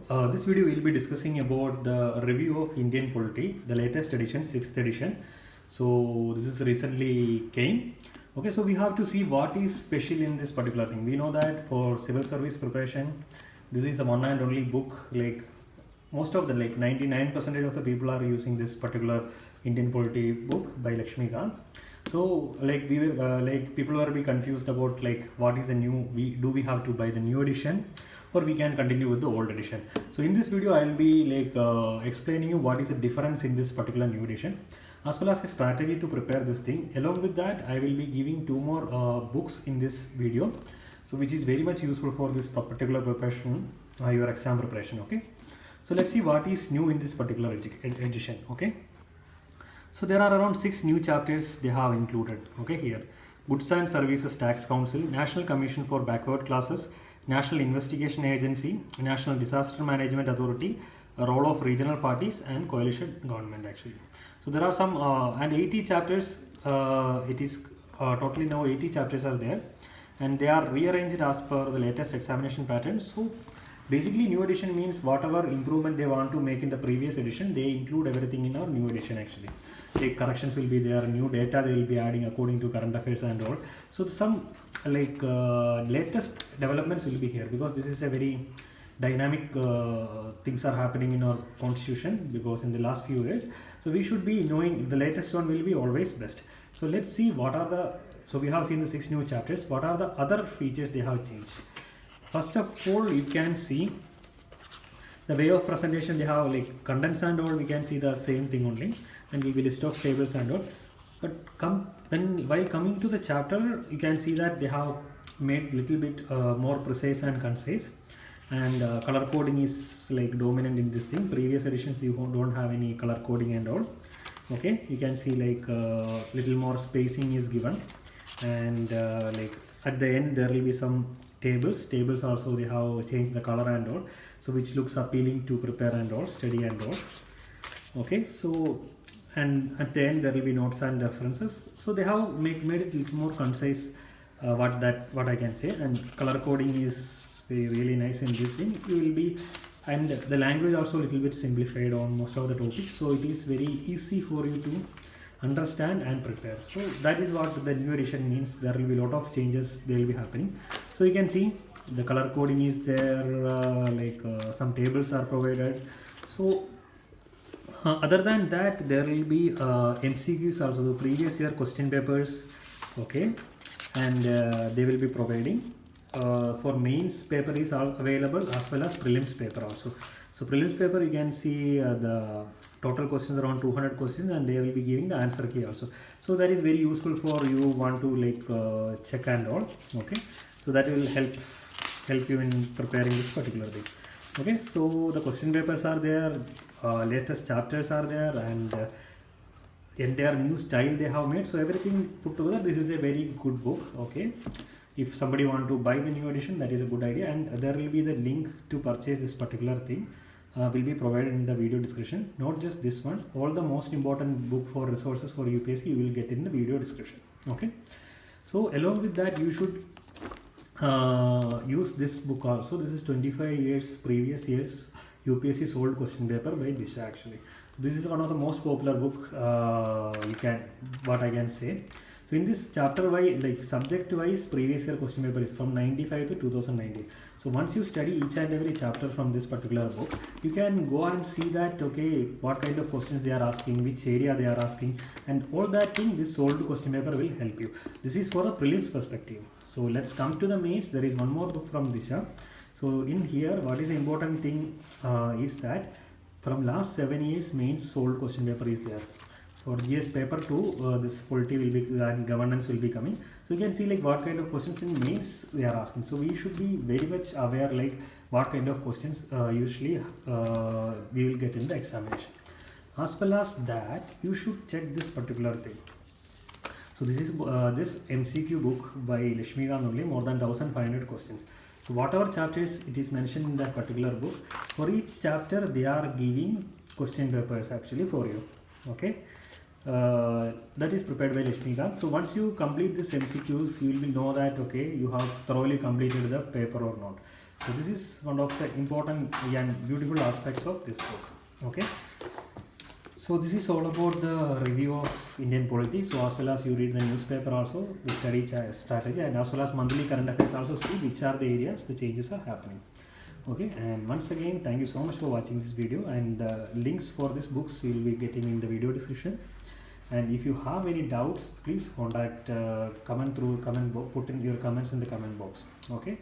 This video will be discussing about the review of Indian Polity, the latest edition, 6th edition. So this is recently came. Okay, so we have to see what is special in this particular thing. We know that for civil service preparation, this is the one and only book. Like most of the 99% of the people are using this particular Indian Polity book by Lakshmikant. So we were people were be confused about what is the new. We have to buy the new edition, or we can continue with the old edition. So in this video I will be explaining you what is the difference in this particular new edition, as well as a strategy to prepare this thing. Along with that, I will be giving two more books in this video, so which is very much useful for this particular preparation, your exam preparation. Okay, so let's see what is new in this particular edition. Okay, so there are around 6 new chapters they have included. Okay, here: Goods and Services Tax Council, National Commission for Backward Classes, National Investigation Agency, National Disaster Management Authority, role of regional parties and coalition government actually. So there are some and 80 chapters, it is totally now 80 chapters are there, and they are rearranged as per the latest examination pattern. So basically new edition means whatever improvement they want to make in the previous edition, they include everything in our new edition actually. Like corrections will be there, new data they will be adding according to current affairs and all. So some latest developments will be here, because this is a very dynamic things are happening in our constitution, because in the last few years, so we should be knowing the latest one will be always best. So let's see what are the, so we have seen the 6 new chapters. What are the other features they have changed? First of all, you can see the way of presentation. They have contents and all, we can see the same thing only, and we will list of tables and all. But while coming to the chapter, you can see that they have made little bit more precise and concise, and color coding is dominant in this thing. Previous editions you don't have any color coding and all. Okay, you can see little more spacing is given, and at the end there will be some tables also they have changed the color and all, so which looks appealing to prepare and all, study and all. Okay, so and at the end there will be notes and references, so they have made it little more concise, what I can say. And color coding is really nice in this thing. You will be, and the language also a little bit simplified on most of the topics, so it is very easy for you to understand and prepare. So that is what the new edition means. There will be a lot of changes they will be happening. So you can see the color coding is there, some tables are provided. So other than that, there will be MCQs also, the previous year question papers. Okay, and they will be providing for mains paper is all available, as well as prelims paper also. So prelims paper, you can see the total questions around 200 questions, and they will be giving the answer key also. So that is very useful for you want to check and all. Okay, so that will help you in preparing this particular thing. Okay, so the question papers are there, latest chapters are there, and entire new style they have made. So everything put together, this is a very good book. Okay, if somebody want to buy the new edition, that is a good idea, and there will be the link to purchase this particular thing will be provided in the video description. Not just this one, all the most important book for resources for UPSC you will get in the video description. Okay, so along with that, you should use this book also. This is 25 years previous years UPSC sold question paper by Disha actually. This is one of the most popular book, what I can say. So in this chapter wise, subject wise, previous year question paper is from 95 to 2019. So once you study each and every chapter from this particular book, you can go and see that, okay, what kind of questions they are asking, which area they are asking, and all that thing, this sold question paper will help you. This is for the prelims perspective. So let's come to the mains. There is one more book from Disha. So in here, what is the important thing is that from last 7 years, mains sold question paper is there. For GS paper 2, this polity will be and governance will be coming. So you can see what kind of questions in mains we are asking. So we should be very much aware what kind of questions usually we will get in the examination. As well as that, you should check this particular thing. So this is this MCQ book by Lakshmikant only, more than 1500 questions. So whatever chapters it is mentioned in that particular book, for each chapter they are giving question papers actually for you. Okay, that is prepared by Lakshmikant. So once you complete this MCQs, you will know that okay, you have thoroughly completed the paper or not. So this is one of the important and beautiful aspects of this book. Okay. So this is all about the review of Indian polity. So as well as you read the newspaper also, the study strategy, and as well as monthly current affairs also, see which are the areas the changes are happening. Okay, and once again, thank you so much for watching this video, and the links for these books you will be getting in the video description. And if you have any doubts, please contact, put in your comments in the comment box. Okay,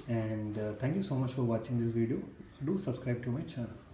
and thank you so much for watching this video. Do subscribe to my channel.